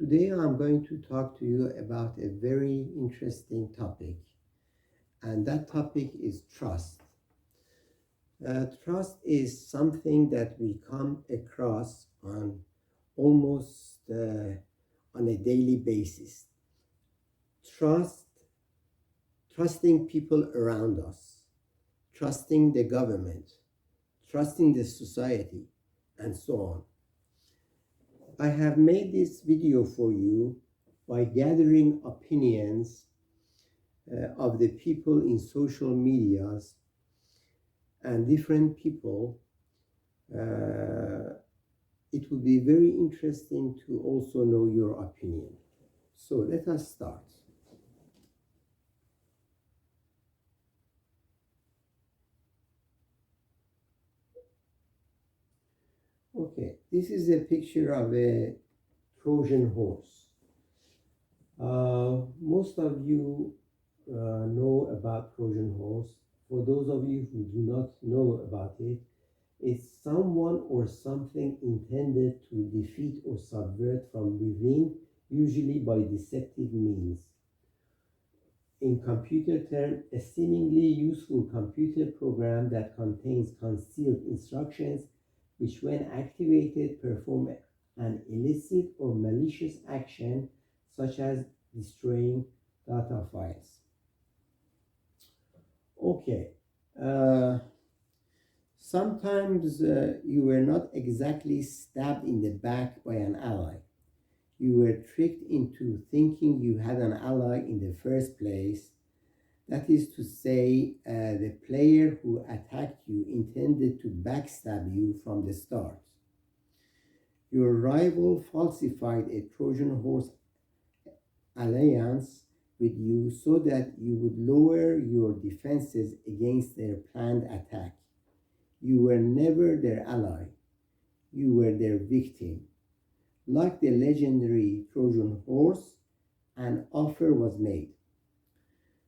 Today I'm going to talk to you about a very interesting topic, and that topic is trust. Trust is something that we come across on almost on a daily basis. Trust, trusting people around us, trusting the government, trusting the society, and so on. I have made this video for you by gathering opinions of the people in social medias and different people. It would be very interesting to also know your opinion. So let us start. Okay, this is a picture of a Trojan horse. Most of you know about Trojan horse. For those of you who do not know about it, it's someone or something intended to defeat or subvert from within, usually by deceptive means. In computer terms, a seemingly useful computer program that contains concealed instructions which, when activated, perform an illicit or malicious action such as destroying data files. Okay. Sometimes you were not exactly stabbed in the back by an ally. You were tricked into thinking you had an ally in the first place. That is to say, the player who attacked you intended to backstab you from the start. Your rival falsified a Trojan horse alliance with you so that you would lower your defenses against their planned attack. You were never their ally. You were their victim. Like the legendary Trojan horse, an offer was made.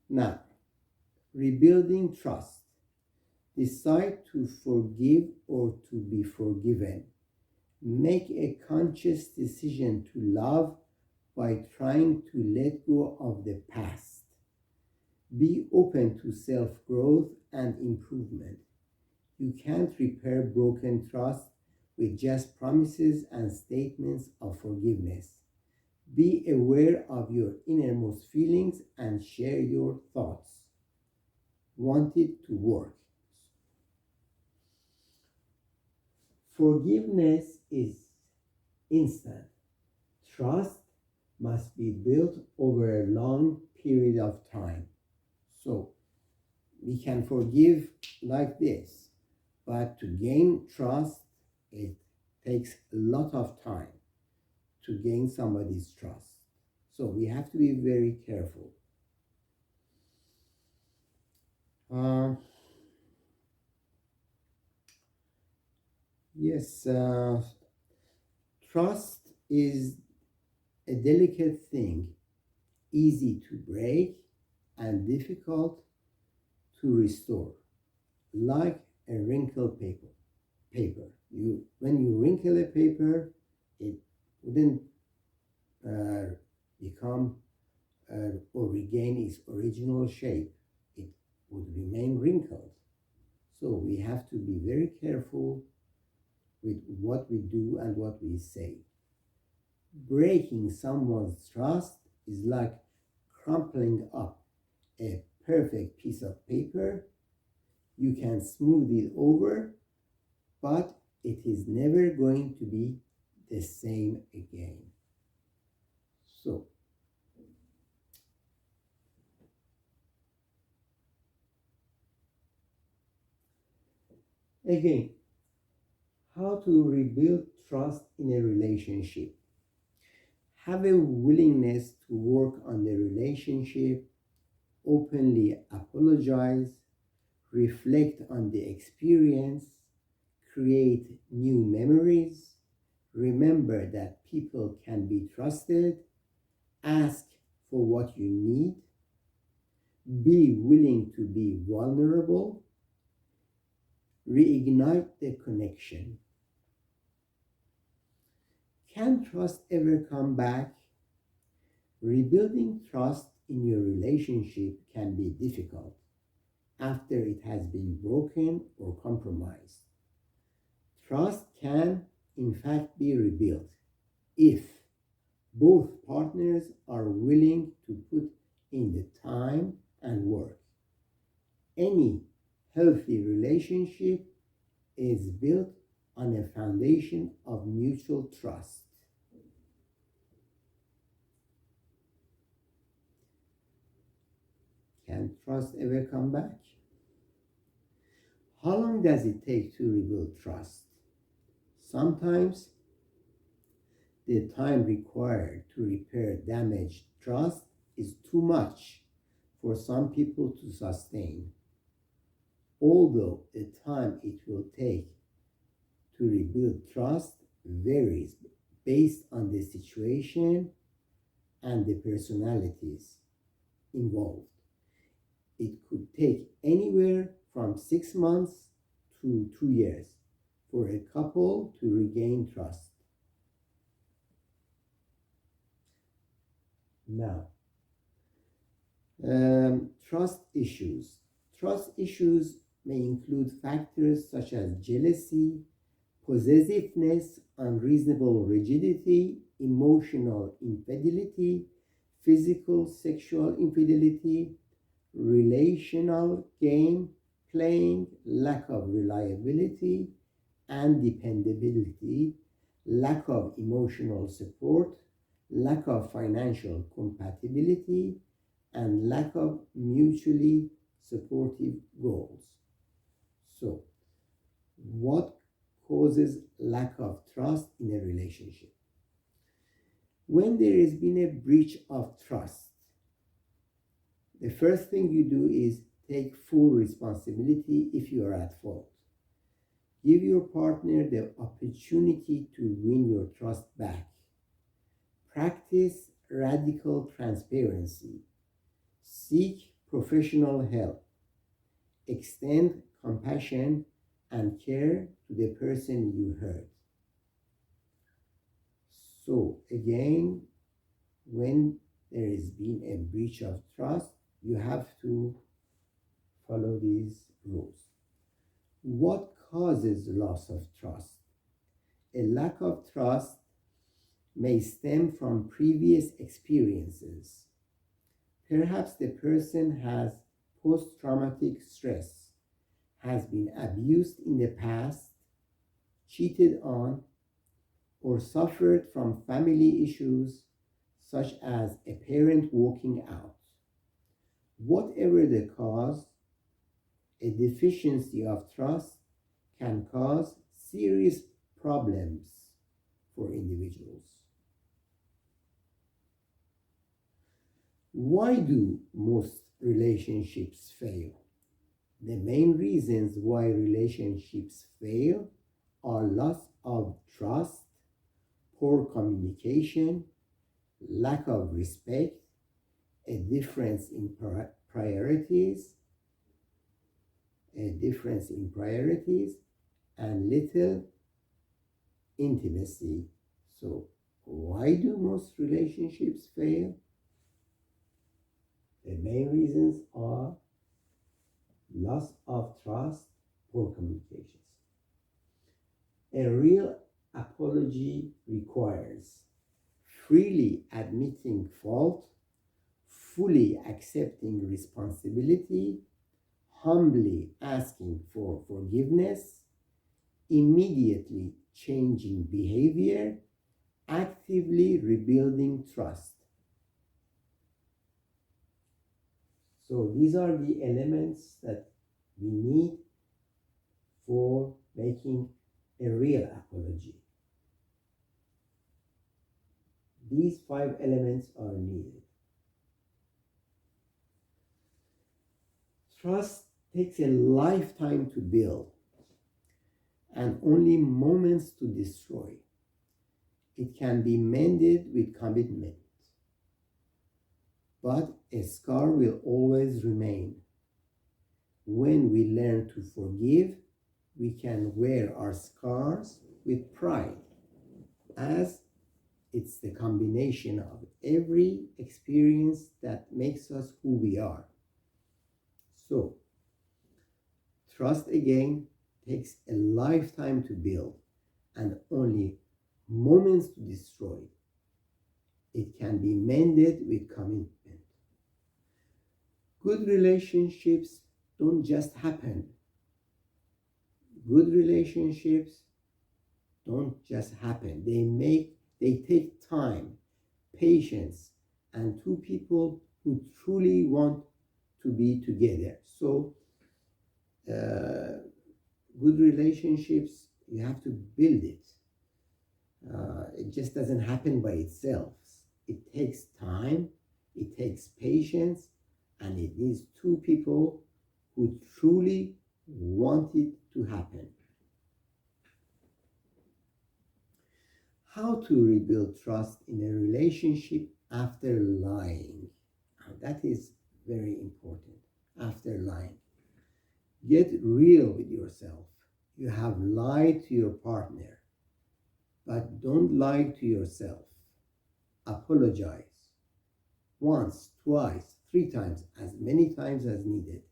Now, rebuilding trust. Decide to forgive or to be forgiven. Make a conscious decision to love by trying to let go of the past. Be open to self-growth and improvement. You can't repair broken trust with just promises and statements of forgiveness. Be aware of your innermost feelings and share your thoughts. Want it to work. Forgiveness is instant. Trust must be built over a long period of time. So we can forgive like this, but to gain trust, it takes a lot of time to gain somebody's trust. So we have to be very careful. Yes, trust is a delicate thing, easy to break and difficult to restore, like a wrinkled paper. When you wrinkle a paper, it wouldn't become or regain its original shape. It would remain wrinkled. So we have to be very careful with what we do and what we say. Breaking someone's trust is like crumpling up a perfect piece of paper. You can smooth it over, but it is never going to be the same again. So, again, how to rebuild trust in a relationship. Have a willingness to work on the relationship, openly apologize, reflect on the experience, create new memories, remember that people can be trusted, ask for what you need, be willing to be vulnerable, reignite the connection. Can trust ever come back? Rebuilding trust in your relationship can be difficult after it has been broken or compromised. Trust can, in fact, be rebuilt if both partners are willing to put in the time and work. Any healthy relationship is built on a foundation of mutual trust. Can trust ever come back? How long does it take to rebuild trust? Sometimes the time required to repair damaged trust is too much for some people to sustain. Although the time it will take to rebuild trust varies based on the situation and the personalities involved. It could take anywhere from 6 months to 2 years for a couple to regain trust. Now, trust issues. Trust issues may include factors such as jealousy, possessiveness, unreasonable rigidity, emotional infidelity, physical, sexual infidelity, relational game playing, lack of reliability and dependability, lack of emotional support, lack of financial compatibility, and lack of mutually supportive goals. So, what causes lack of trust in a relationship? When there has been a breach of trust, the first thing you do is take full responsibility if you are at fault. Give your partner the opportunity to win your trust back. Practice radical transparency. Seek professional help. Extend compassion and care to the person you hurt. So, again, when there has been a breach of trust, you have to follow these rules. What causes loss of trust? A lack of trust may stem from previous experiences. Perhaps the person has post-traumatic stress, has been abused in the past, cheated on, or suffered from family issues such as a parent walking out. Whatever the cause, a deficiency of trust can cause serious problems for individuals. Why do most relationships fail? The main reasons why relationships fail are loss of trust, poor communication, lack of respect, a difference in priorities, and little intimacy. So, why do most relationships fail? The main reasons are loss of trust, poor communications. A real apology requires freely admitting fault, fully accepting responsibility, humbly asking for forgiveness, immediately changing behavior, actively rebuilding trust. So these are the elements that we need for making a real apology. These 5 elements are needed. Trust takes a lifetime to build and only moments to destroy. It can be mended with commitment, but a scar will always remain. When we learn to forgive, we can wear our scars with pride, as It's the combination of every experience that makes us who we are. So, trust again takes a lifetime to build and only moments to destroy. It can be mended with commitment. Good relationships don't just happen. Good relationships don't just happen. They take time, patience, and two people who truly want to be together. So, good relationships, you have to build it. It just doesn't happen by itself. It takes time, it takes patience, and it needs two people who truly want it to happen. How to rebuild trust in a relationship after lying. That is very important. After lying, get real with yourself. You have lied to your partner, but don't lie to yourself. Apologize once, twice, 3 times, as many times as needed.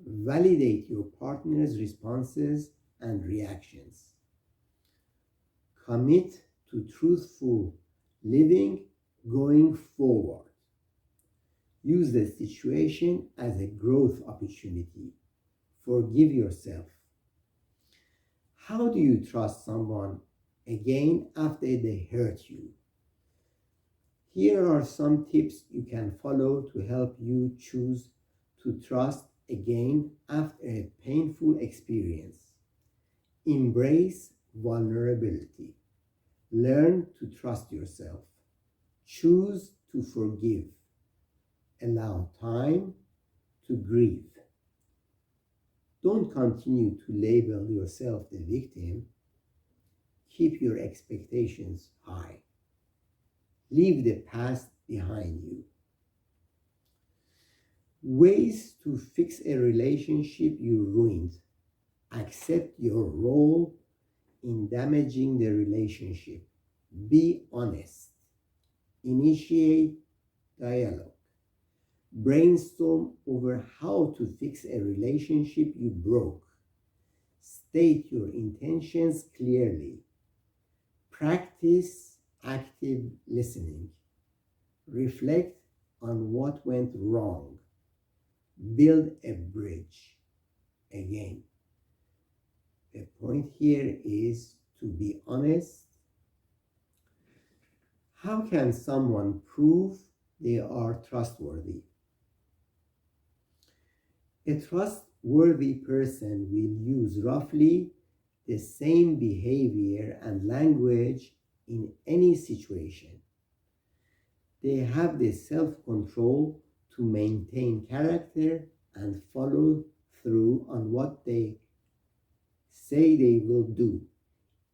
Validate your partner's responses and reactions. Commit to truthful living going forward. Use the situation as a growth opportunity. Forgive yourself. How do you trust someone again after they hurt you? Here are some tips you can follow to help you choose to trust again after a painful experience. Embrace vulnerability. Learn to trust yourself. Choose to forgive. Allow time to grieve. Don't continue to label yourself the victim. Keep your expectations high. Leave the past behind you. Ways to fix a relationship you ruined. Accept your role in damaging the relationship. Be honest. Initiate dialogue. Brainstorm over how to fix a relationship you broke. State your intentions clearly. Practice active listening. Reflect on what went wrong. Build a bridge. Again, the point here is to be honest. How can someone prove they are trustworthy? A trustworthy person will use roughly the same behavior and language in any situation. They have the self-control to maintain character and follow through on what they say they will do,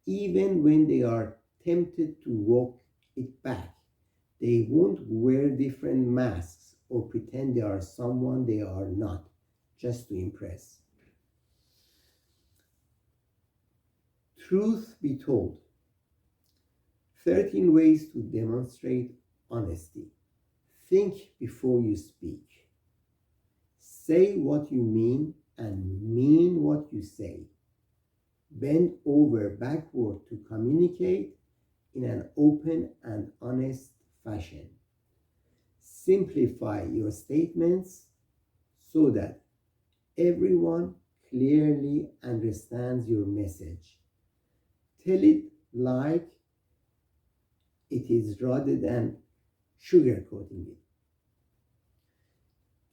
even when they are tempted to walk it back. They won't wear different masks or pretend they are someone they are not, just to impress. Truth be told, 13 ways to demonstrate honesty. Think before you speak. Say what you mean and mean what you say. Bend over backward to communicate in an open and honest fashion. Simplify your statements so that everyone clearly understands your message. Tell it like it is rather than sugarcoating it.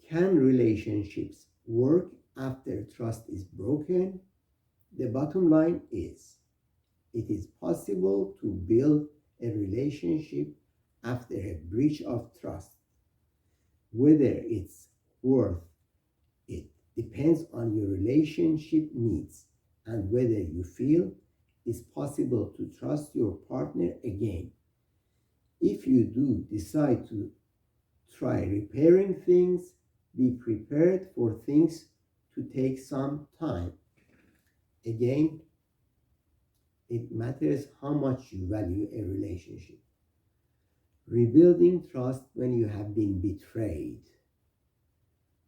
Can relationships work after trust is broken? The bottom line is, it is possible to build a relationship after a breach of trust. Whether it's worth it depends on your relationship needs and whether you feel it's possible to trust your partner again. If you do decide to try repairing things, be prepared for things to take some time. Again, it matters how much you value a relationship. Rebuilding trust when you have been betrayed.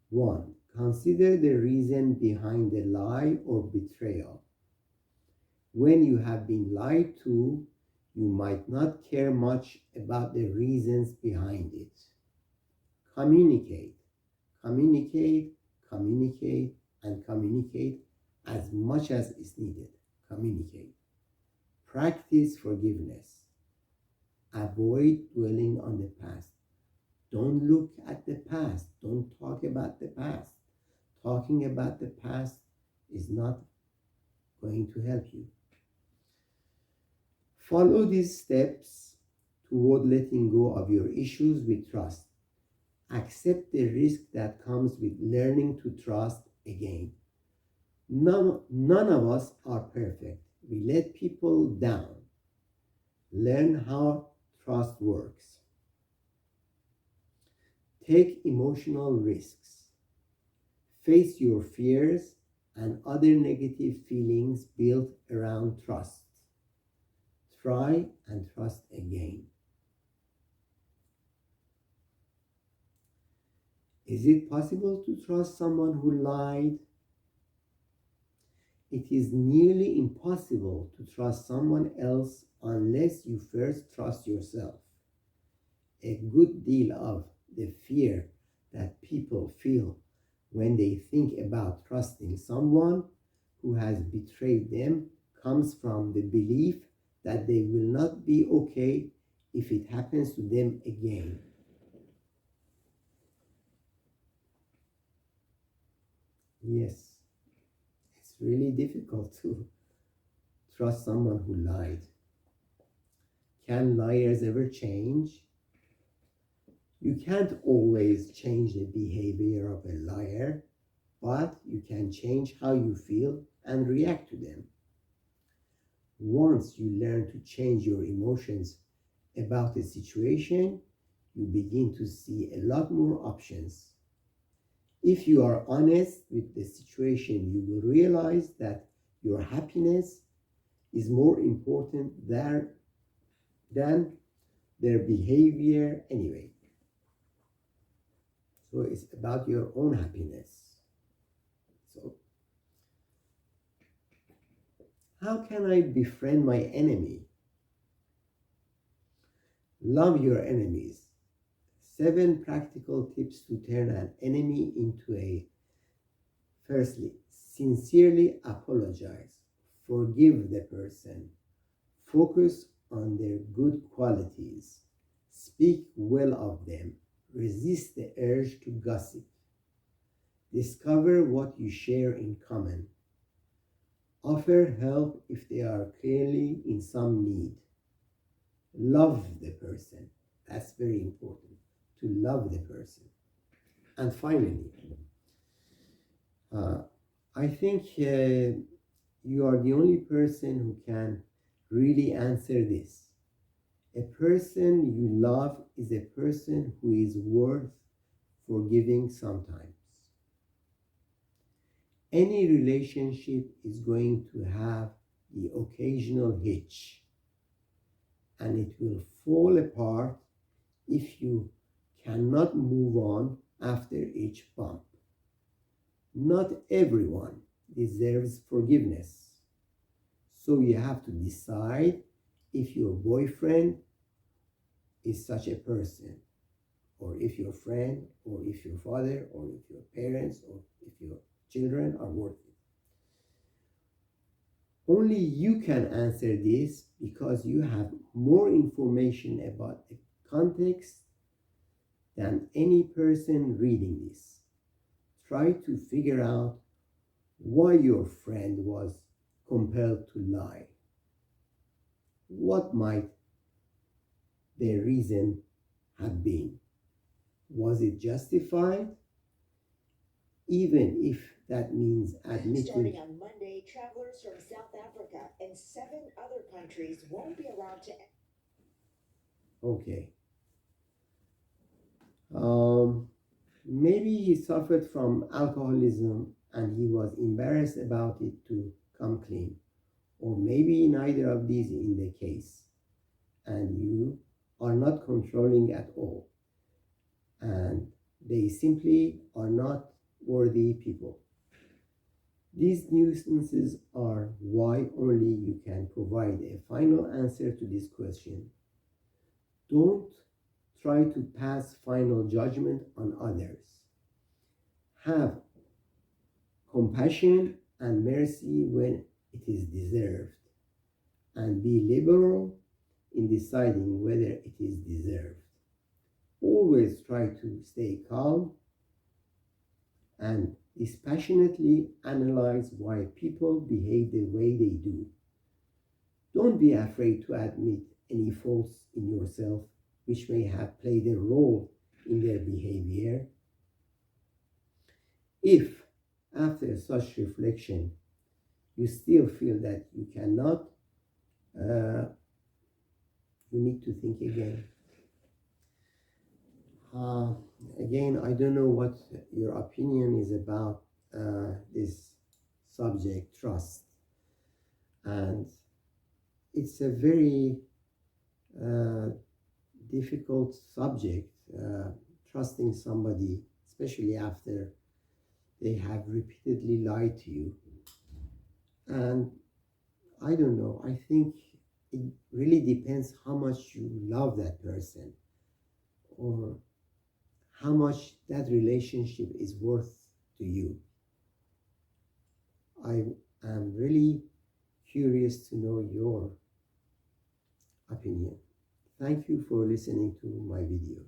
1. Consider the reason behind the lie or betrayal. When you have been lied to, you might not care much about the reasons behind it. Communicate, communicate, communicate, and communicate as much as is needed. Communicate. Practice forgiveness. Avoid dwelling on the past. Don't look at the past. Don't talk about the past. Talking about the past is not going to help you. Follow these steps toward letting go of your issues with trust. Accept the risk that comes with learning to trust again. None of us are perfect. We let people down. Learn how trust works. Take emotional risks. Face your fears and other negative feelings built around trust. Try and trust again. Is it possible to trust someone who lied? It is nearly impossible to trust someone else unless you first trust yourself. A good deal of the fear that people feel when they think about trusting someone who has betrayed them comes from the belief that they will not be okay if it happens to them again. Yes, it's really difficult to trust someone who lied. Can liars ever change? You can't always change the behavior of a liar, but you can change how you feel and react to them. Once you learn to change your emotions about a situation, you begin to see a lot more options. If you are honest with the situation, you will realize that your happiness is more important than their behavior anyway. So it's about your own happiness. So, how can I befriend my enemy? Love your enemies. 7 practical tips to turn an enemy into a. Firstly, sincerely apologize. Forgive the person. Focus on their good qualities. Speak well of them. Resist the urge to gossip. Discover what you share in common. Offer help if they are clearly in some need. Love the person. That's very important, to love the person. And finally, I think you are the only person who can really answer this. A person you love is a person who is worth forgiving sometimes. Any relationship is going to have the occasional hitch, and it will fall apart if you cannot move on after each bump. Not everyone deserves forgiveness, so you have to decide if your boyfriend is such a person, or if your friend, or if your father, or if your parents, or if your children are worth it. Only you can answer this because you have more information about the context than any person reading this. Try to figure out why your friend was compelled to lie. What might their reason have been? Was it justified? Even if that means admitting. Starting on Monday, travelers from South Africa and 7 other countries won't be allowed to. Okay. Maybe he suffered from alcoholism and he was embarrassed about it to come clean. Or maybe neither of these in the case. And you are not controlling at all, and they simply are not worthy people. These nuisances are why only you can provide a final answer to this question. Don't try to pass final judgment on others. Have compassion and mercy when it is deserved, and be liberal in deciding whether it is deserved. Always try to stay calm and dispassionately analyze why people behave the way they do. Don't be afraid to admit any faults in yourself which may have played a role in their behavior. If, after such reflection, you still feel that you cannot, you need to think again. Uh, Again, I don't know what your opinion is about this subject, trust. And it's a very uh, difficult subject, trusting somebody, especially after they have repeatedly lied to you. And I don't know, I think it really depends how much you love that person or how much that relationship is worth to you. I am really curious to know your opinion. Thank you for listening to my video.